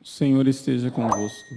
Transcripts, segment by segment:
O Senhor esteja convosco.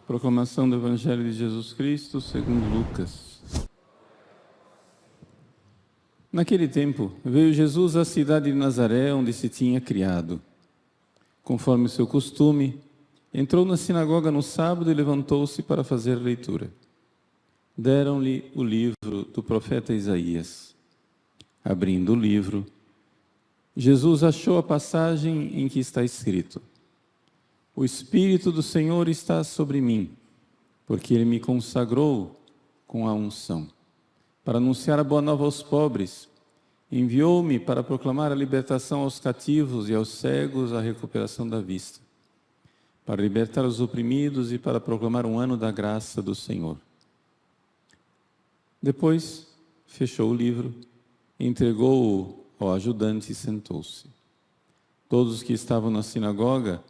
Proclamação do Evangelho de Jesus Cristo segundo Lucas. Naquele tempo, veio Jesus à cidade de Nazaré, onde se tinha criado. Conforme o seu costume, entrou na sinagoga no sábado e levantou-se para fazer leitura. Deram-lhe o livro do profeta Isaías. Abrindo o livro, Jesus achou a passagem em que está escrito: O Espírito do Senhor está sobre mim, porque Ele me consagrou com a unção, para anunciar a boa nova aos pobres. Enviou-me para proclamar a libertação aos cativos e aos cegos a recuperação da vista, para libertar os oprimidos e para proclamar um ano da graça do Senhor. Depois, fechou o livro, entregou-o ao ajudante e sentou-se. Todos os que estavam na sinagoga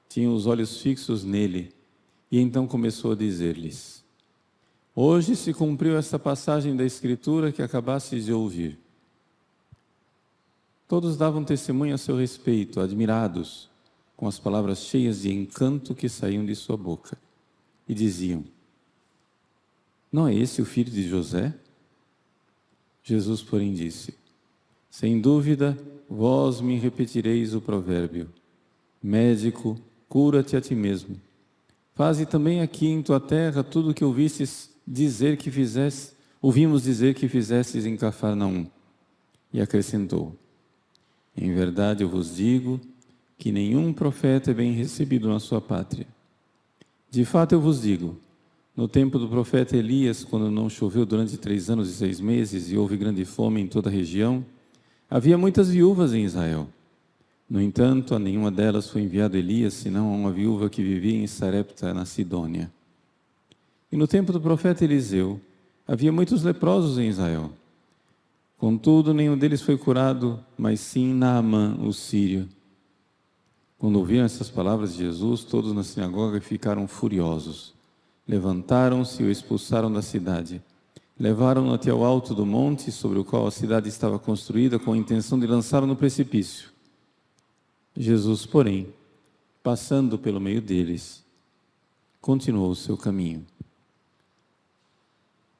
tinham os olhos fixos nele, e então começou a dizer-lhes: Hoje se cumpriu esta passagem da Escritura que acabastes de ouvir. Todos davam testemunho a seu respeito, admirados com as palavras cheias de encanto que saíam de sua boca, e diziam: Não é esse o filho de José? Jesus, porém, disse: Sem dúvida, vós me repetireis o provérbio: Médico, cura-te a ti mesmo. Faze também aqui em tua terra tudo o que ouvimos dizer que fizestes em Cafarnaum. E acrescentou: Em verdade eu vos digo que nenhum profeta é bem recebido na sua pátria. De fato eu vos digo, no tempo do profeta Elias, quando não choveu durante 3 anos e 6 meses e houve grande fome em toda a região, havia muitas viúvas em Israel. No entanto, a nenhuma delas foi enviado Elias, senão a uma viúva que vivia em Sarepta, na Sidônia. E no tempo do profeta Eliseu, havia muitos leprosos em Israel. Contudo, nenhum deles foi curado, mas sim Naamã, o sírio. Quando ouviram essas palavras de Jesus, todos na sinagoga ficaram furiosos. Levantaram-se e o expulsaram da cidade. Levaram-no até o alto do monte, sobre o qual a cidade estava construída, com a intenção de lançá-lo no precipício. Jesus, porém, passando pelo meio deles, continuou o seu caminho.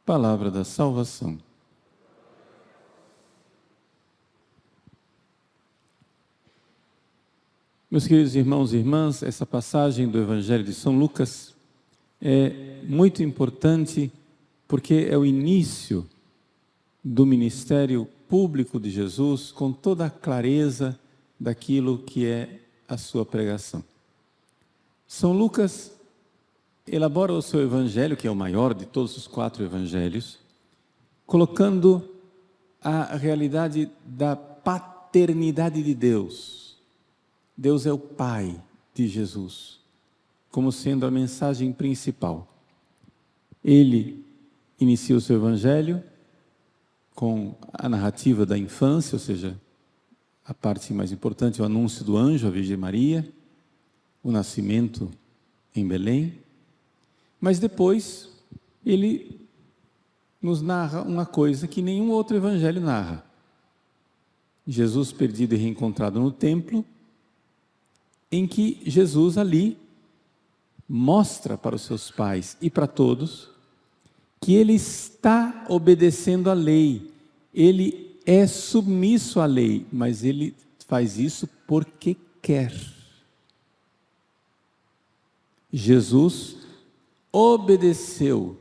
Palavra da salvação. Meus queridos irmãos e irmãs, essa passagem do Evangelho de São Lucas é muito importante porque é o início do ministério público de Jesus com toda a clareza daquilo que é a sua pregação. São Lucas elabora o seu evangelho, que é o maior de todos os 4 evangelhos, colocando a realidade da paternidade de Deus. Deus é o Pai de Jesus, como sendo a mensagem principal. Ele inicia o seu evangelho com a narrativa da infância, ou seja, a parte mais importante, o anúncio do anjo à Virgem Maria, o nascimento em Belém. Mas depois, ele nos narra uma coisa que nenhum outro evangelho narra. Jesus perdido e reencontrado no templo, em que Jesus ali mostra para os seus pais e para todos que ele está obedecendo à lei. Ele é submisso à lei, mas ele faz isso porque quer. Jesus obedeceu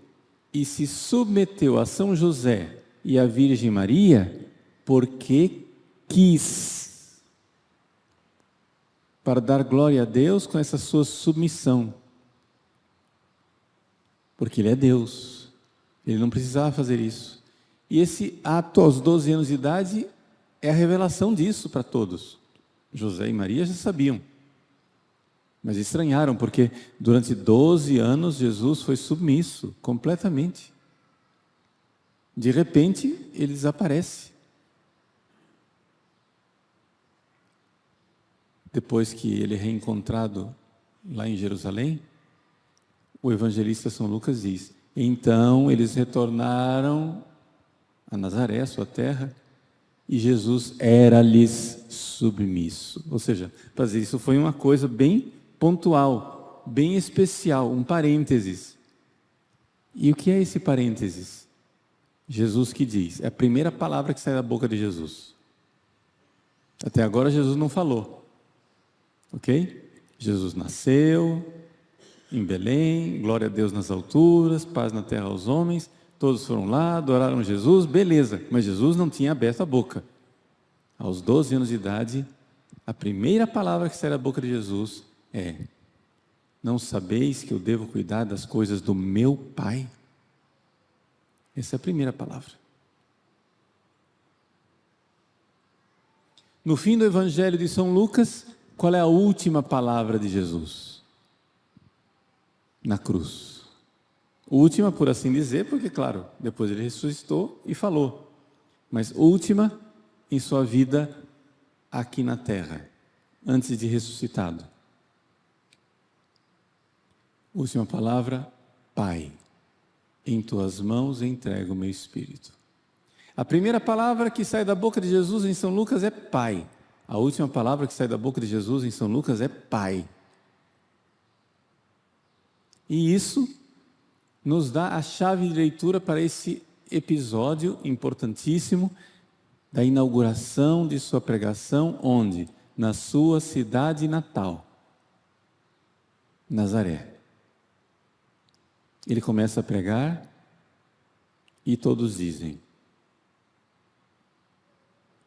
e se submeteu a São José e à Virgem Maria porque quis, para dar glória a Deus com essa sua submissão. Porque ele é Deus, ele não precisava fazer isso. E esse ato aos 12 anos de idade é a revelação disso para todos. José e Maria já sabiam, mas estranharam, porque durante 12 anos Jesus foi submisso completamente. De repente, ele desaparece. depois que ele é reencontrado lá em Jerusalém, o evangelista São Lucas diz: então eles retornaram a Nazaré, a sua terra, e Jesus era-lhes submisso. Ou seja, para dizer, isso foi uma coisa bem pontual, bem especial, um parênteses. E o que é esse parênteses? Jesus que diz, é a primeira palavra que sai da boca de Jesus. Até agora Jesus não falou, ok? Jesus nasceu em Belém, glória a Deus nas alturas, paz na terra aos homens, todos foram lá, adoraram Jesus, beleza, mas Jesus não tinha aberto a boca. Aos 12 anos de idade, a primeira palavra que sai da boca de Jesus é: não sabeis que eu devo cuidar das coisas do meu Pai? Essa é a primeira palavra. No fim do Evangelho de São Lucas, qual é a última palavra de Jesus? Na cruz. Última, por assim dizer, porque, claro, depois ele ressuscitou e falou. Mas última em sua vida aqui na terra, antes de ressuscitado. Última palavra: Pai, em tuas mãos entrego o meu espírito. A primeira palavra que sai da boca de Jesus em São Lucas é Pai. A última palavra que sai da boca de Jesus em São Lucas é Pai. E isso nos dá a chave de leitura para esse episódio importantíssimo da inauguração de sua pregação, onde? Na sua cidade natal, Nazaré. Ele começa a pregar e todos dizem: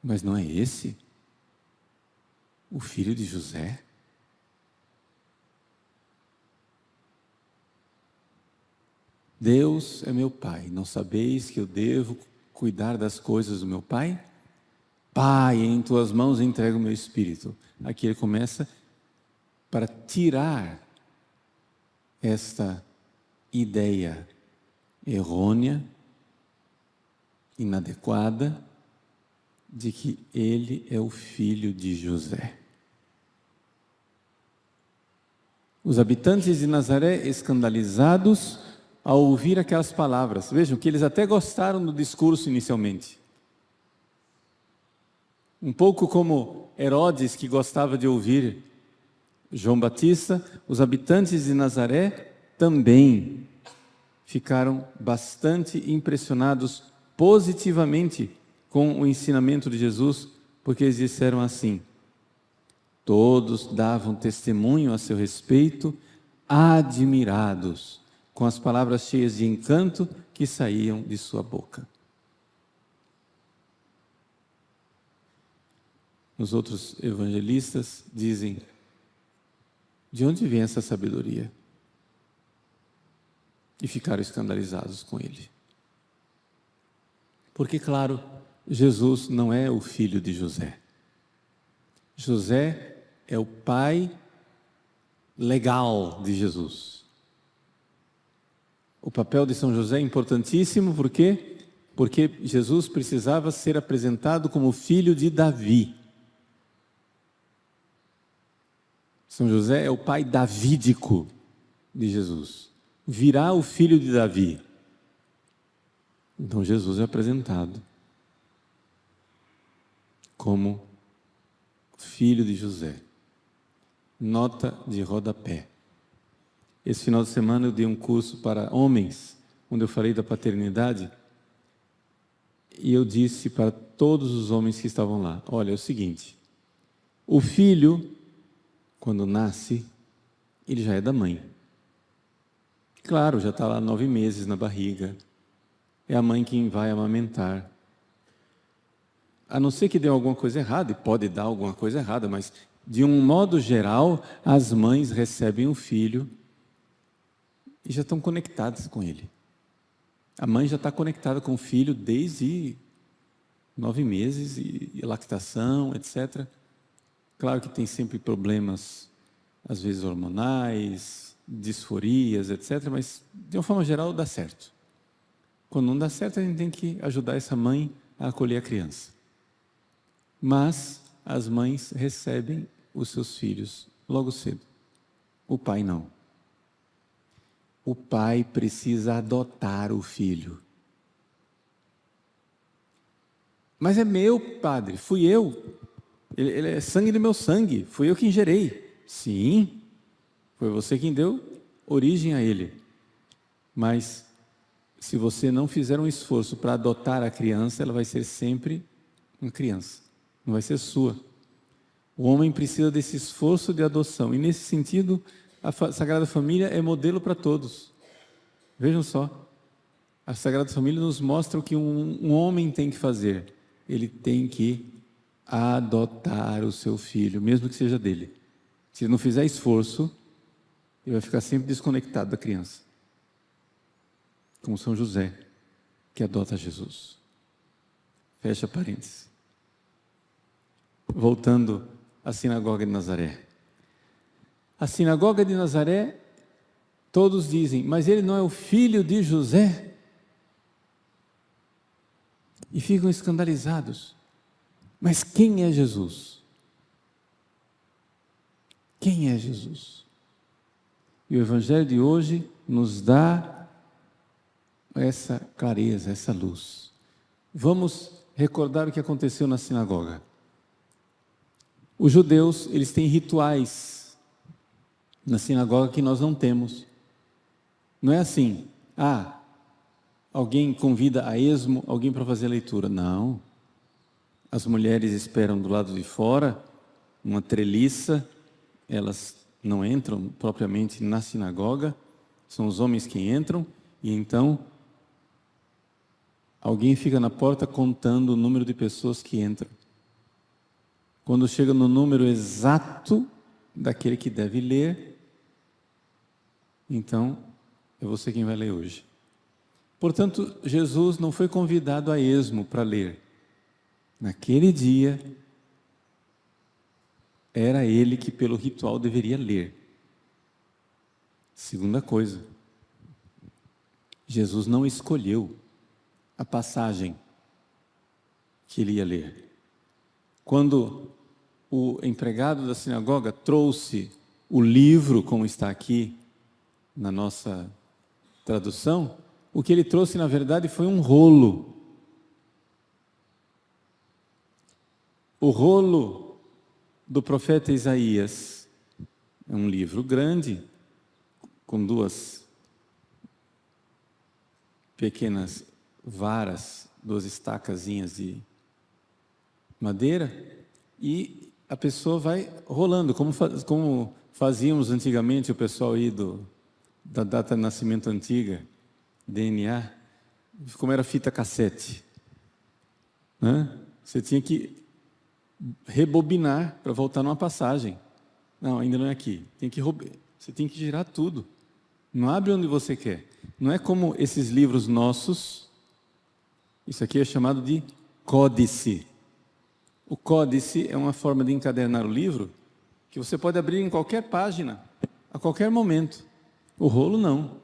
mas não é esse o filho de José? Deus é meu Pai, não sabeis que eu devo cuidar das coisas do meu Pai? Pai, em tuas mãos entrego o meu espírito. Aqui ele começa para tirar esta ideia errônea, inadequada, de que ele é o filho de José. Os habitantes de Nazaré, escandalizados ao ouvir aquelas palavras, vejam que eles até gostaram do discurso inicialmente. Um pouco como Herodes, que gostava de ouvir João Batista, os habitantes de Nazaré também ficaram bastante impressionados positivamente com o ensinamento de Jesus, porque eles disseram assim: todos davam testemunho a seu respeito, admirados com as palavras cheias de encanto que saíam de sua boca. Os outros evangelistas dizem: de onde vem essa sabedoria? E ficaram escandalizados com ele. Porque, claro, Jesus não é o filho de José. José é o pai legal de Jesus. O papel de São José é importantíssimo, por quê? Porque Jesus precisava ser apresentado como filho de Davi. São José é o pai davídico de Jesus. Virá o filho de Davi. Então Jesus é apresentado como filho de José. Nota de rodapé. Esse final de semana eu dei um curso para homens, onde eu falei da paternidade, e eu disse para todos os homens que estavam lá: olha, é o seguinte, o filho, quando nasce, ele já é da mãe. Claro, já está lá 9 meses na barriga. É a mãe quem vai amamentar. A não ser que dê alguma coisa errada, e pode dar alguma coisa errada, mas de um modo geral, as mães recebem o filho e já estão conectadas com ele. A mãe já está conectada com o filho desde 9 meses, e lactação, etc. Claro que tem sempre problemas, às vezes hormonais, disforias, etc. Mas, de uma forma geral, dá certo. Quando não dá certo, a gente tem que ajudar essa mãe a acolher a criança. Mas as mães recebem os seus filhos logo cedo. O pai não. O pai precisa adotar o filho. Mas é meu, padre, fui eu. Ele é sangue do meu sangue, fui eu quem gerei. Sim, foi você quem deu origem a ele. Mas se você não fizer um esforço para adotar a criança, ela vai ser sempre uma criança, não vai ser sua. O homem precisa desse esforço de adoção, e nesse sentido, a Sagrada Família é modelo para todos. Vejam só, a Sagrada Família nos mostra o que um homem tem que fazer. Ele tem que adotar o seu filho, mesmo que seja dele. Se ele não fizer esforço, ele vai ficar sempre desconectado da criança. Como São José, que adota Jesus. Fecha parênteses. Voltando à sinagoga de Nazaré. A sinagoga de Nazaré, todos dizem, mas ele não é o filho de José? E ficam escandalizados. Mas quem é Jesus? Quem é Jesus? E o Evangelho de hoje nos dá essa clareza, essa luz. Vamos recordar o que aconteceu na sinagoga. Os judeus, eles têm rituais na sinagoga que nós não temos. Não é assim, alguém convida a esmo alguém para fazer a leitura. Não. As mulheres esperam do lado de fora, uma treliça, elas não entram propriamente na sinagoga, são os homens que entram, e então alguém fica na porta contando o número de pessoas que entram. Quando chega no número exato daquele que deve ler, então é você quem vai ler hoje. Portanto, Jesus não foi convidado a esmo para ler. Naquele dia, era ele que pelo ritual deveria ler. Segunda coisa, Jesus não escolheu a passagem que ele ia ler. Quando o empregado da sinagoga trouxe o livro, como está aqui na nossa tradução, o que ele trouxe na verdade foi um rolo. O rolo do profeta Isaías é um livro grande, com duas pequenas varas, duas estacazinhas de madeira, e a pessoa vai rolando, como fazíamos antigamente, o pessoal aí da data de nascimento antiga, DNA, como era fita cassete, né? Você tinha que rebobinar para voltar numa passagem. Não, ainda não é aqui. Você tem que girar tudo. Não abre onde você quer. Não é como esses livros nossos. Isso aqui é chamado de códice. O códice é uma forma de encadernar o livro que você pode abrir em qualquer página, a qualquer momento. O rolo não.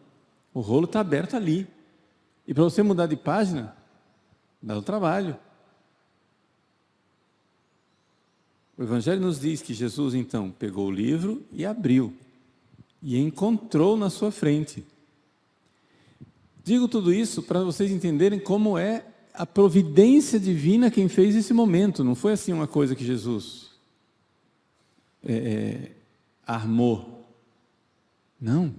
O rolo está aberto ali. E para você mudar de página, dá um trabalho. O Evangelho nos diz que Jesus, então, pegou o livro e abriu. E encontrou na sua frente. Digo tudo isso para vocês entenderem como é a providência divina quem fez esse momento. Não foi assim uma coisa que Jesus armou. Não.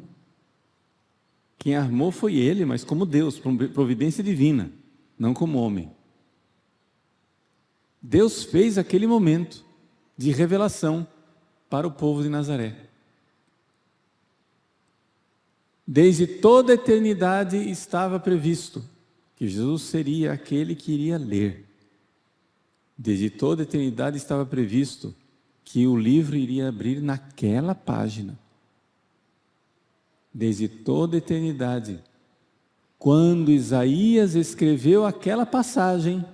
Quem armou foi ele, mas como Deus, providência divina, não como homem. Deus fez aquele momento de revelação para o povo de Nazaré. Desde toda a eternidade estava previsto que Jesus seria aquele que iria ler. Desde toda a eternidade estava previsto que o livro iria abrir naquela página. Desde toda a eternidade, quando Isaías escreveu aquela passagem,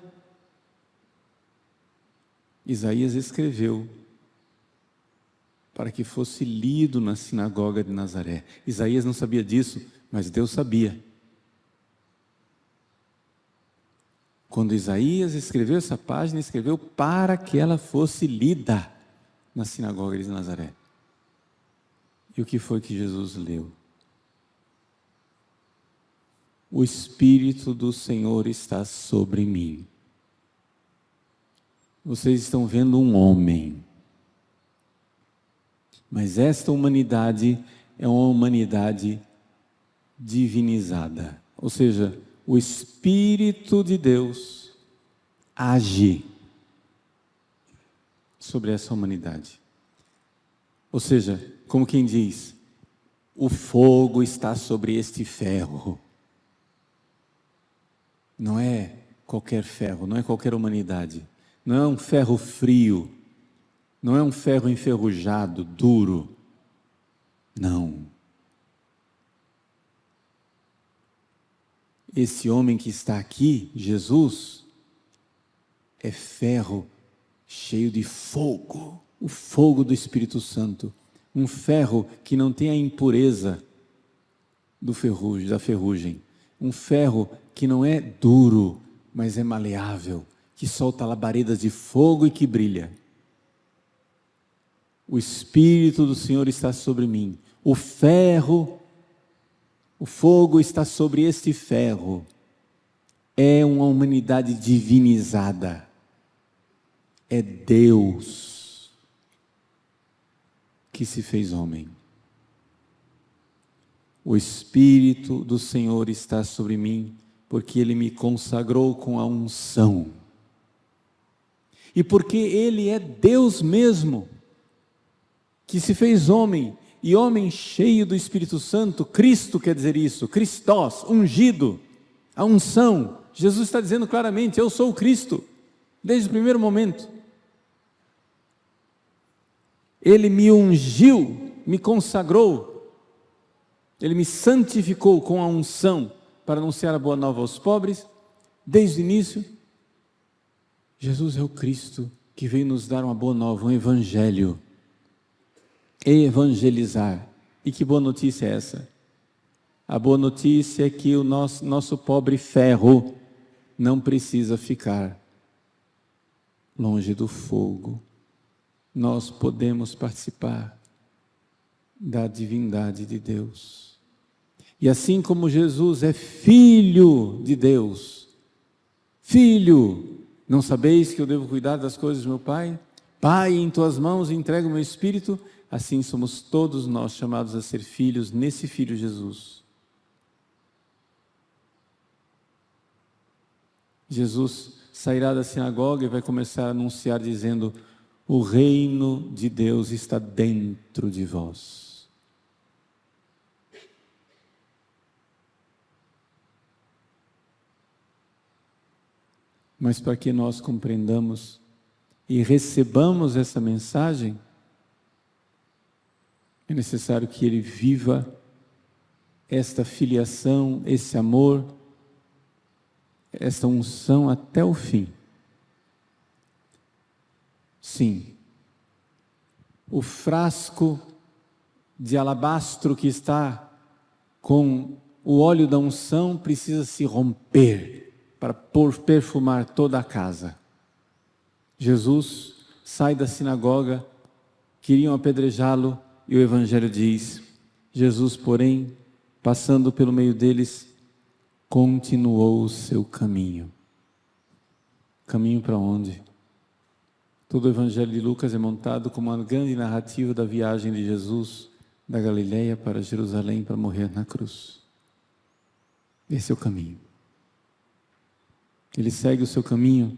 Isaías escreveu para que fosse lido na sinagoga de Nazaré. Isaías não sabia disso, mas Deus sabia. Quando Isaías escreveu essa página, escreveu para que ela fosse lida. na sinagoga de Nazaré. E o que foi que Jesus leu? O Espírito do Senhor está sobre mim. Vocês estão vendo um homem. Mas esta humanidade é uma humanidade divinizada. Ou seja, o Espírito de Deus age sobre essa humanidade. Ou seja, como quem diz, o fogo está sobre este ferro. Não é qualquer ferro, não é qualquer humanidade. Não é um ferro frio, não é um ferro enferrujado, duro. Não. Esse homem que está aqui, Jesus, é ferro cheio de fogo, o fogo do Espírito Santo. Um ferro que não tem a impureza da ferrugem. Um ferro que não é duro, mas é maleável, que solta labaredas de fogo e que brilha. O Espírito do Senhor está sobre mim. O fogo está sobre este ferro. É uma humanidade divinizada. É Deus que se fez homem. O Espírito do Senhor está sobre mim, porque Ele me consagrou com a unção. E porque Ele é Deus mesmo, que se fez homem, e homem cheio do Espírito Santo. Cristo quer dizer isso, Christos, ungido, a unção. Jesus está dizendo claramente, eu sou o Cristo, desde o primeiro momento. Ele me ungiu, me consagrou, Ele me santificou com a unção para anunciar a boa nova aos pobres, desde o início. Jesus é o Cristo que veio nos dar uma boa nova, um evangelho, evangelizar. E que boa notícia é essa? A boa notícia é que o nosso pobre ferro não precisa ficar longe do fogo. Nós podemos participar da divindade de Deus. E assim como Jesus é filho de Deus, filho, não sabeis que eu devo cuidar das coisas do meu Pai? Pai, em tuas mãos entrego o meu espírito. Assim somos todos nós chamados a ser filhos nesse Filho Jesus. Jesus sairá da sinagoga e vai começar a anunciar dizendo: o reino de Deus está dentro de vós. Mas para que nós compreendamos e recebamos essa mensagem, é necessário que Ele viva esta filiação, esse amor, essa unção até o fim. Sim, o frasco de alabastro que está com o óleo da unção precisa se romper para perfumar toda a casa. Jesus sai da sinagoga, queriam apedrejá-lo, e o Evangelho diz: Jesus, porém, passando pelo meio deles, continuou o seu caminho. Caminho para onde? Todo o Evangelho de Lucas é montado como uma grande narrativa da viagem de Jesus da Galileia para Jerusalém para morrer na cruz. Esse é o caminho. Ele segue o seu caminho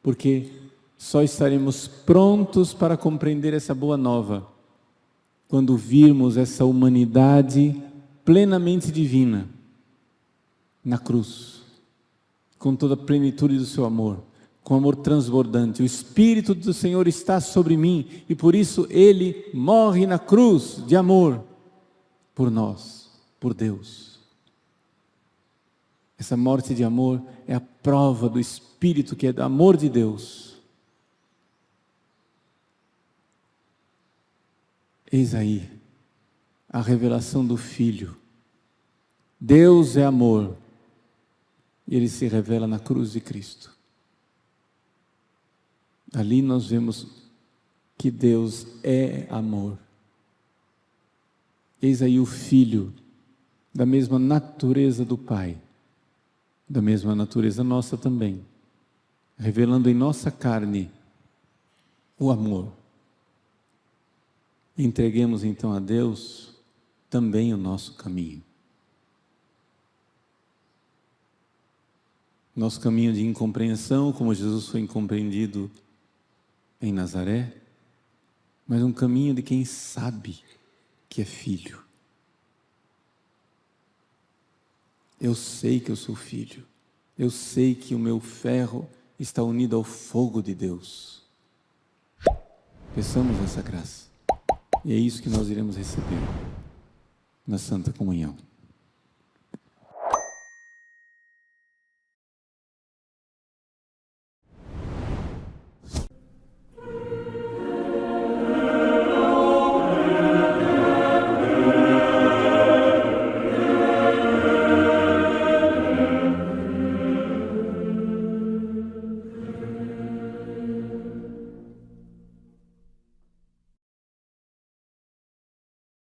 porque só estaremos prontos para compreender essa boa nova quando virmos essa humanidade plenamente divina na cruz, com toda a plenitude do seu amor, com amor transbordante. O Espírito do Senhor está sobre mim e por isso Ele morre na cruz de amor por nós, por Deus. Essa morte de amor é a prova do Espírito que é do amor de Deus. Eis aí a revelação do Filho. Deus é amor e Ele se revela na cruz de Cristo. Ali nós vemos que Deus é amor. Eis aí o Filho, da mesma natureza do Pai, da mesma natureza nossa também, revelando em nossa carne o amor. Entreguemos então a Deus também o nosso caminho. Nosso caminho de incompreensão, como Jesus foi incompreendido em Nazaré, mas um caminho de quem sabe que é filho. Eu sei que eu sou filho. Eu sei que o meu ferro está unido ao fogo de Deus. Peçamos essa graça. E é isso que nós iremos receber na Santa Comunhão.